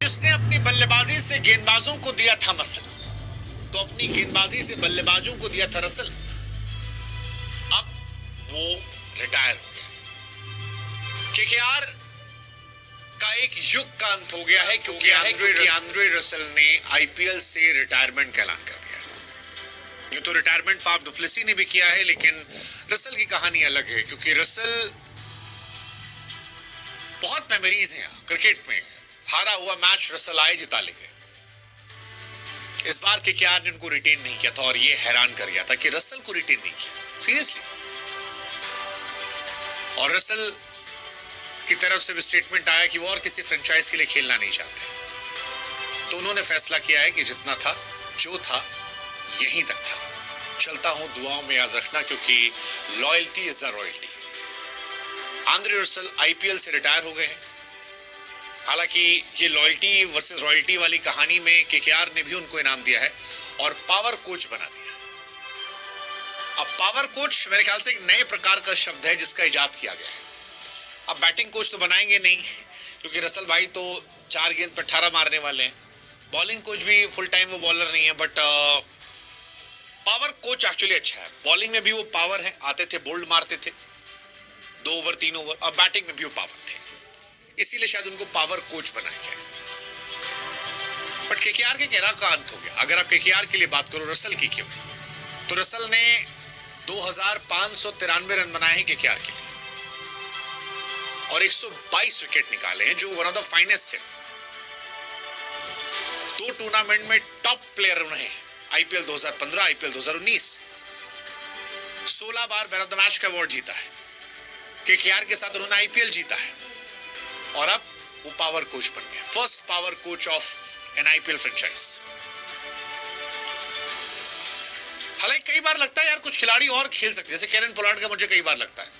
जिसने अपनी बल्लेबाजी से गेंदबाजों को दिया था मसल, तो अपनी गेंदबाजी से बल्लेबाजों को दिया था रसल। अब वो रिटायर हो गया। केकेआर का एक युग का अंत हो गया है, क्योंकि आंद्रे रसल ने आईपीएल से रिटायरमेंट का ऐलान कर दिया। ये तो रिटायरमेंट फाफ डुप्लेसी ने भी किया है, लेकिन रसल की कहानी अलग है, क्योंकि रसल बहुत मेमोरीज हैं क्रिकेट में। हारा हुआ मैच रसल आए, जिता ले गए। इस बार केकेआर ने उनको रिटेन नहीं किया था, और ये हैरान कर गया था कि रसल को रिटेन नहीं किया, सीरियसली। और रसल की तरफ से भी स्टेटमेंट आया कि वो और किसी फ्रेंचाइज के लिए खेलना नहीं चाहते। तो उन्होंने फैसला किया है कि जितना था, जो था, यहीं तक था। चलता हूं, दुआओं में याद रखना, क्योंकि loyalty is the royalty. Andre Russell IPL से रिटायर हो गए हैं। हालांकि ये लॉयल्टी वर्सेस रॉयल्टी वाली कहानी में केकेआर ने भी उनको इनाम दिया है और पावर कोच बना दिया। अब पावर कोच मेरे ख्याल से एक नए प्रकार का शब्द है जिसका इजाद किया गया है। अब बैटिंग कोच तो बनाएंगे नहीं, क्योंकि रसल भाई तो 4 गेंद पर 18 मारने वाले हैं। बॉलिंग कोच भी फुल टाइम वो बॉलर नहीं है, बट पावर कोच एक्चुअली अच्छा है। बॉलिंग में भी वो पावर है, आते थे बोल्ड मारते थे 2 ओवर 3 ओवर, और बैटिंग में भी वो पावर थे, इसीलिए शायद उनको पावर कोच बनाया गया है। बट केकेआर के केरा का अंत हो गया। अगर आप केकेआर के लिए बात करो, रसल की क्यों, तो रसल ने 2593 रन बनाए हैं केकेआर के लिए, और 122 विकेट निकाले हैं, जो वन ऑफ द फाइनेस्ट है। 2 टूर्नामेंट में टॉप प्लेयर रहे, IPL 2015, IPL 2019। 16 bar man of the match का अवार्ड जीता है। केकेआर के साथ उन्होंने आईपीएल जीता है, और अब वो पावर कोच बन गए, first power coach of N IPL franchise. हालांकि कई बार लगता है यार कुछ खिलाड़ी और खेल सकते, जैसे केरन पोलार्ड का मुझे कई बार लगता है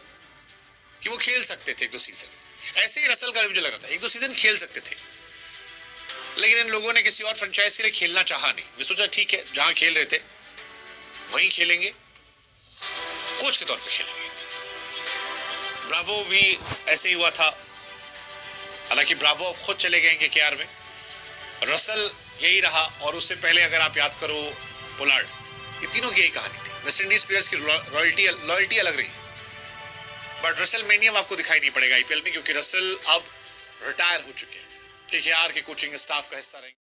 कि वो खेल सकते थे 1-2 सीजन। ऐसे ही रसल का भी मुझे लगा था 1-2 सीजन खेल सकते थे, लेकिन इन लोगों ने किसी और फ्रेंचाइज के लिए खेलना चाहा नहीं। वे सोचा ठीक है, जहां खेल रहे थे वहीं खेलेंगे, कोच के तौर पे खेलेंगे। ब्रावो भी ऐसे ही हुआ था, हालांकि ब्रावो अब खुद चले गए केकेआर में। रसल यही रहा, और उससे पहले अगर आप याद करो पोलार्ड, ये तीनों की यही कहानी थी। वेस्ट इंडीज प्लेयर्स की लॉयल्टी अलग रही, बट रसल मेनिया आपको दिखाई नहीं पड़ेगा आईपीएल में, क्योंकि रसल अब रिटायर हो चुके हैं, केकेआर के कोचिंग स्टाफ का हिस्सा रहेंगे।